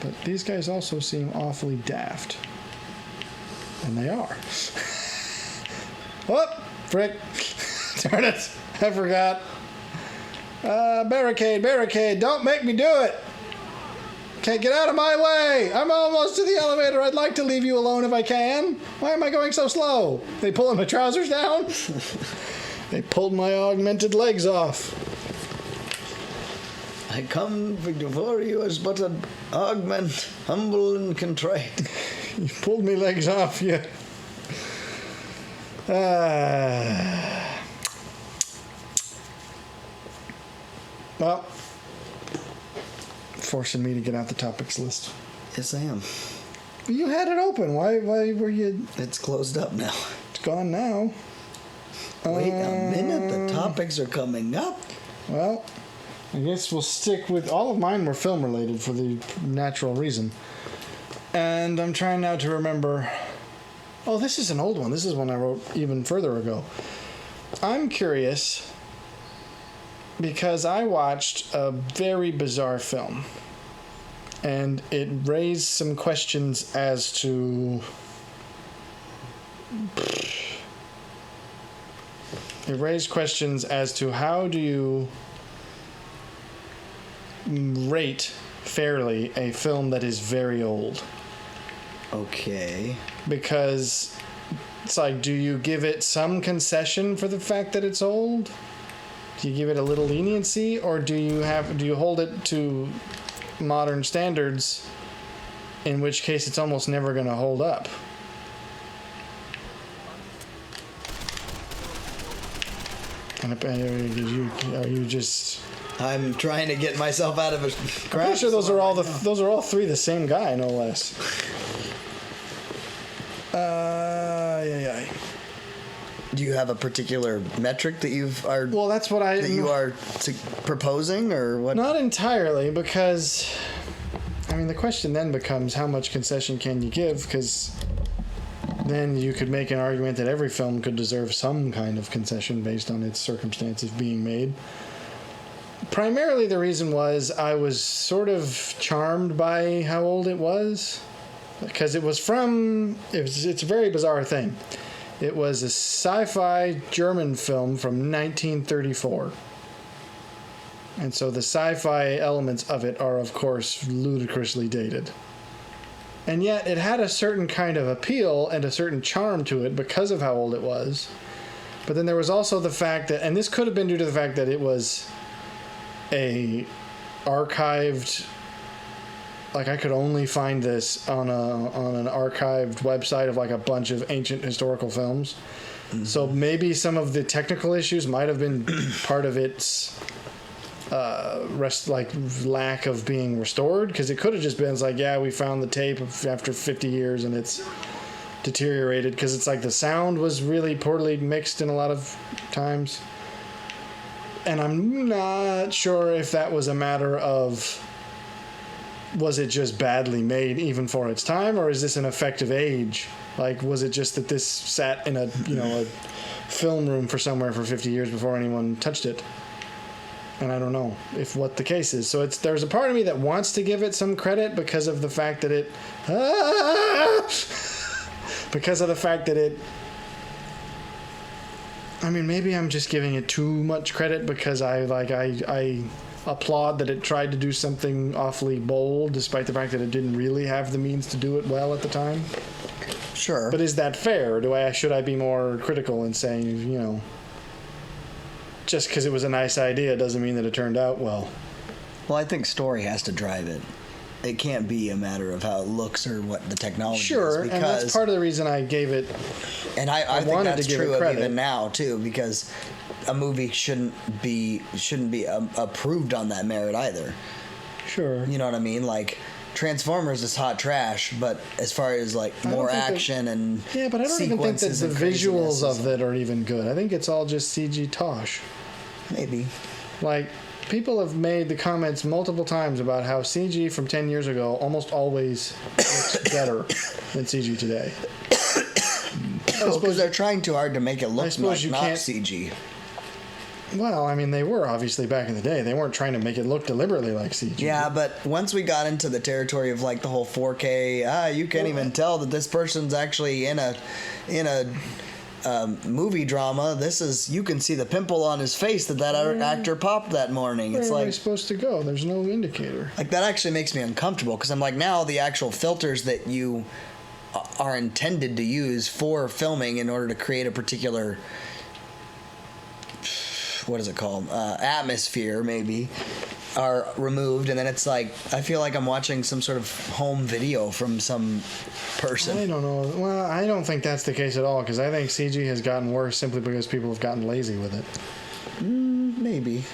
But these guys also seem awfully daft. And they are. Oh, frick. Darn it. I forgot. Barricade. Don't make me do it. Okay, get out of my way. I'm almost to the elevator. I'd like to leave you alone if I can. Why am I going so slow? They pulling my trousers down? They pulled my augmented legs off.
I come before you as but an augment, humble and contrite.
You pulled me legs off, you. Well, forcing me to get out the topics list.
Yes, I am.
You had it open. Why were you...
It's closed up now.
It's gone now.
Wait a minute, the topics are coming up.
Well, I guess we'll stick with... All of mine were film-related for the natural reason. And I'm trying now to remember... Oh, this is an old one. This is one I wrote even further ago. I'm curious because I watched a very bizarre film. And it raised some questions as to... It raised questions as to how do you rate fairly a film that is very old.
Okay.
Because it's like, do you give it some concession for the fact that it's old? Do you give it a little leniency, or do you hold it to modern standards, in which case it's almost never going to hold up? Are you just...
I'm trying to get myself out of a
I'm pretty sure those are all three the same guy, no less. Yeah.
Do you have a particular metric that you are proposing, or what?
Not entirely, because I mean the question then becomes how much concession can you give, because then you could make an argument that every film could deserve some kind of concession based on its circumstances being made. Primarily the reason was I was sort of charmed by how old it was, because it's a very bizarre thing. It was a sci-fi German film from 1934. And so the sci-fi elements of it are, of course, ludicrously dated. And yet it had a certain kind of appeal and a certain charm to it because of how old it was. But then there was also the fact that, and this could have been due to the fact that it was a archived... Like, I could only find this on an archived website of, like, a bunch of ancient historical films. Mm-hmm. So maybe some of the technical issues might have been part of its lack of being restored. Because it could have just been, like, yeah, we found the tape after 50 years and it's deteriorated. Because it's like the sound was really poorly mixed in a lot of times. And I'm not sure if that was a matter of... Was it just badly made even for its time, or is this an effective age? Like, was it just that this sat in a film room for somewhere for 50 years before anyone touched it? And I don't know what the case is. So there's a part of me that wants to give it some credit because of the fact that it I mean, maybe I'm just giving it too much credit because I applaud that it tried to do something awfully bold, despite the fact that it didn't really have the means to do it well at the time.
Sure.
But is that fair? Should I be more critical in saying, just because it was a nice idea doesn't mean that it turned out well?
Well, I think story has to drive it. It can't be a matter of how it looks or what the technology is.
Sure, and that's part of the reason I gave it.
And I think that's true of even
now
too, because a movie shouldn't be approved on that merit either.
Sure.
You know what I mean? Like, Transformers is hot trash, but as far as like more action and
yeah, but I don't even think that the visuals of it are even good. I think it's all just CG tosh.
Maybe.
Like, people have made the comments multiple times about how CG from 10 years ago almost always looks better than CG today.
Because they're trying too hard to make it look like
you
not
can't-
CG.
Well, I mean, they were obviously back in the day. They weren't trying to make it look deliberately like CG.
Yeah, but once we got into the territory of like the whole 4K, you can't even tell that this person's actually in a movie drama. You can see the pimple on his face that actor popped that morning.
Where
It's
are they
like
supposed to go? There's no indicator.
Like that actually makes me uncomfortable because I'm like, now the actual filters that you are intended to use for filming in order to create a particular, what is it called, atmosphere maybe, are removed, and then it's like I feel like I'm watching some sort of home video from some person.
I don't know. Well, I don't think that's the case at all, because I think CG has gotten worse simply because people have gotten lazy with it.
Maybe.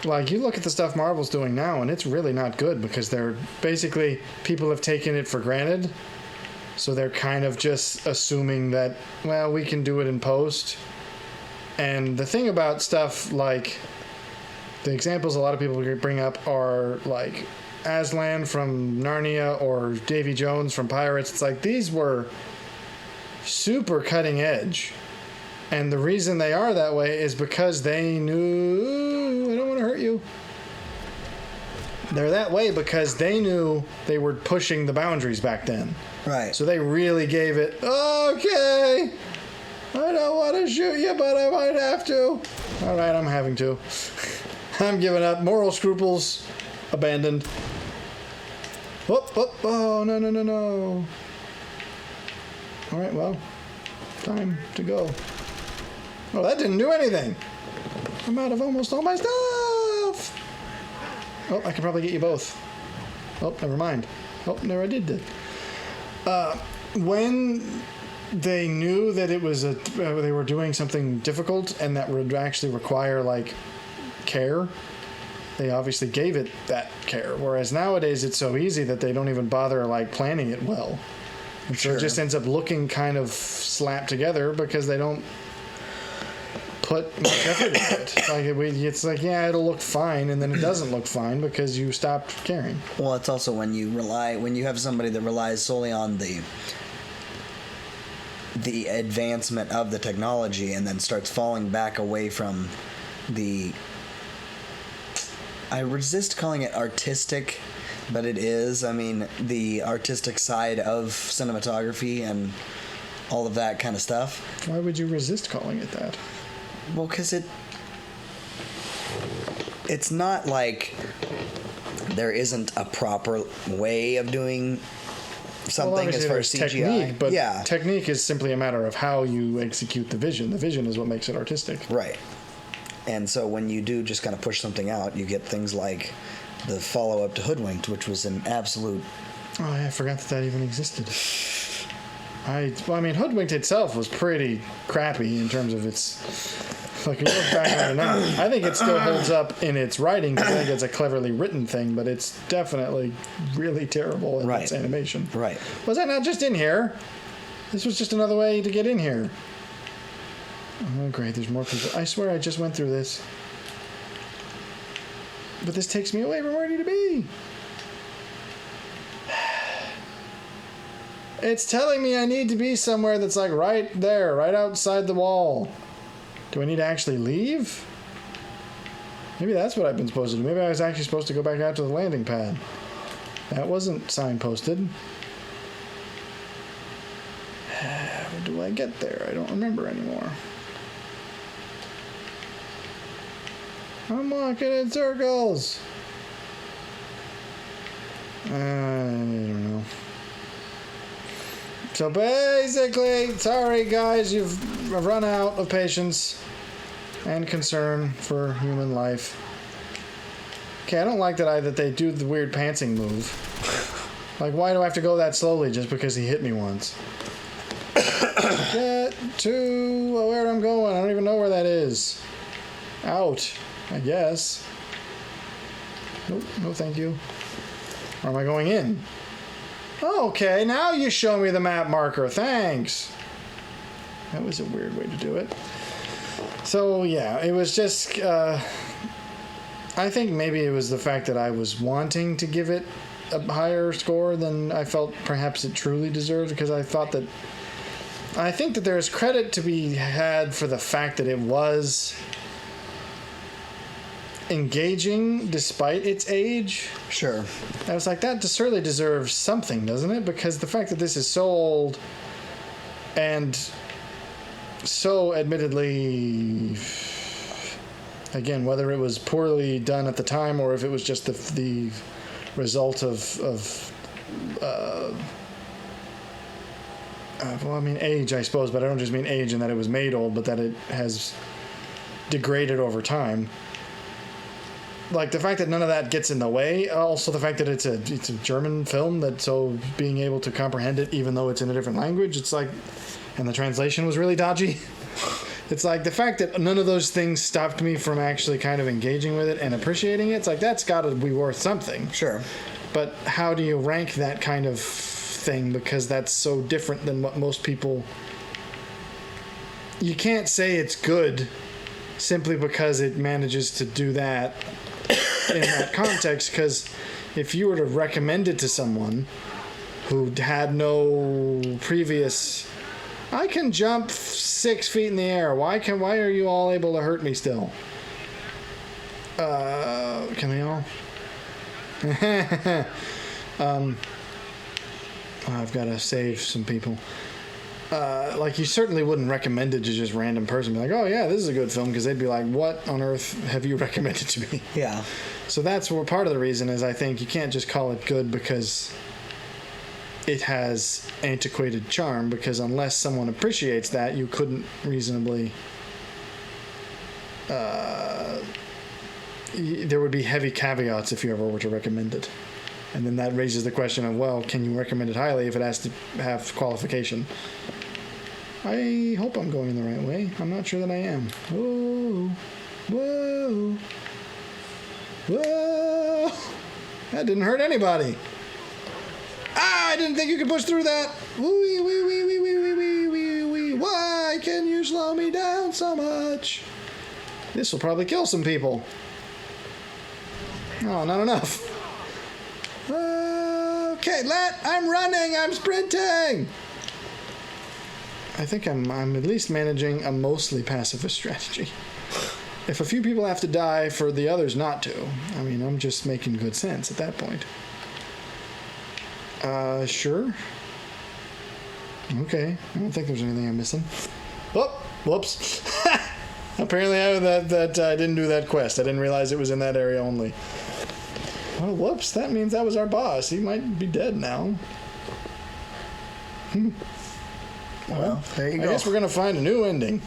Like, you look at the stuff Marvel's doing now, and it's really not good, because they're basically, people have taken it for granted, so they're kind of just assuming that, well, we can do it in post. And the thing about stuff like, the examples a lot of people bring up are like Aslan from Narnia or Davy Jones from Pirates. It's like, these were super cutting edge. And the reason they are that way is because they knew, I don't want to hurt you. They're that way because they knew they were pushing the boundaries back then.
Right.
So they really gave it, okay, I don't want to shoot you, but I might have to. All right, I'm having to. I'm giving up. Moral scruples abandoned. Whoop, whoop, oh, no, no, no, no. All right, well, time to go. Oh, that didn't do anything. I'm out of almost all my stuff. Oh, I can probably get you both. Oh, never mind. Oh, no, I did. When they knew that it was they were doing something difficult and that would actually require like care, they obviously gave it that care. Whereas nowadays it's so easy that they don't even bother like planning it well, and so it just ends up looking kind of slapped together because they don't put much effort into it. Like it's like, yeah, it'll look fine, and then it doesn't look fine because you stopped caring.
Well, it's also when you have somebody that relies solely on the advancement of the technology and then starts falling back away from I resist calling it artistic, but it is. I mean, the artistic side of cinematography and all of that kind of stuff.
Why would you resist calling it that?
Well, because it's not like there isn't a proper way of doing something as far as CGI.
Technique, but
yeah.
Technique is simply a matter of how you execute the vision. The vision is what makes it artistic.
Right. And so when you do just kind of push something out, you get things like the follow-up to Hoodwinked, which was an absolute...
Oh, I forgot that even existed. I mean, Hoodwinked itself was pretty crappy in terms of its... Like, you look back on it now, I think it still holds up in its writing because I think it's a cleverly written thing, but it's definitely really terrible in its animation.
Right.
Was that not just in here? This was just another way to get in here. Oh, great, there's more people. I swear I just went through this. But this takes me away from where I need to be. It's telling me I need to be somewhere that's like right there, right outside the wall. Do I need to actually leave? Maybe that's what I've been supposed to do. Maybe I was actually supposed to go back out to the landing pad. That wasn't signposted. How do I get there? I don't remember anymore. I'm walking in circles. I don't know. So basically, sorry guys, you've run out of patience and concern for human life. Okay, I don't like that they do the weird pantsing move. Like, why do I have to go that slowly just because he hit me once? Get to where I'm going. I don't even know where that is. Out, I guess. Nope, no thank you. Or am I going in? Okay, now you show me the map marker. Thanks. That was a weird way to do it. So, yeah, it was just... I think maybe it was the fact that I was wanting to give it a higher score than I felt perhaps it truly deserved, because I think that there's credit to be had for the fact that it was engaging despite its age.
Sure.
I was like, that certainly deserves something, doesn't it? Because the fact that this is so old and so admittedly, again, whether it was poorly done at the time or if it was just the result of well, I mean, age, I suppose, but I don't just mean age in that it was made old, but that it has degraded over time. Like, the fact that none of that gets in the way, also the fact that it's a German film, that so being able to comprehend it even though it's in a different language, it's like, and the translation was really dodgy. It's like the fact that none of those things stopped me from actually kind of engaging with it and appreciating it. It's like, that's got to be worth something.
Sure.
But how do you rank that kind of thing? Because that's so different than what most people... You can't say it's good simply because it manages to do that in that context, because if you were to recommend it to someone who had no previous... I can jump 6 feet in the air. Why are you all able to hurt me still? Can they all? I've got to save some people. Like, you certainly wouldn't recommend it to just random person. Be like, oh yeah, this is a good film, because they'd be like, what on earth have you recommended to me?
Yeah.
So that's where part of the reason is, I think you can't just call it good because it has antiquated charm, because unless someone appreciates that, you couldn't reasonably... there would be heavy caveats if you ever were to recommend it. And then that raises the question of, well, can you recommend it highly if it has to have qualification? I hope I'm going in the right way. I'm not sure that I am. Whoa. Whoa. Whoa. That didn't hurt anybody. Ah, I didn't think you could push through that. Wee, wee, wee, wee, wee, wee, wee, wee, wee. Why can you slow me down so much? This will probably kill some people. Oh, not enough. Okay, I'm running. I'm sprinting. I think I'm at least managing a mostly pacifist strategy. If a few people have to die for the others not to, I mean, I'm just making good sense at that point. Sure. Okay, I don't think there's anything I'm missing. Oh, whoops. Apparently I didn't do that quest. I didn't realize it was in that area only. Oh, whoops, that means that was our boss. He might be dead now.
Well, there you go.
I guess we're going to find a new ending.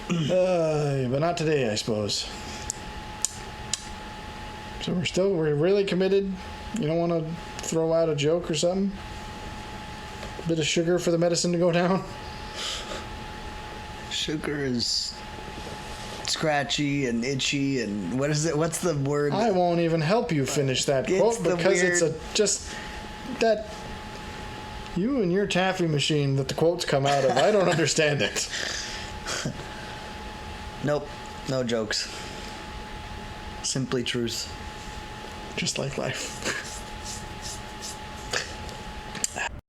But not today, I suppose. So we're really committed? You don't want to throw out a joke or something? A bit of sugar for the medicine to go down?
Sugar is scratchy and itchy and what is it? What's the word?
I won't even help you finish that quote because it's that you and your taffy machine that the quotes come out of. I don't understand it.
Nope, no jokes. Simply truth.
Just like life.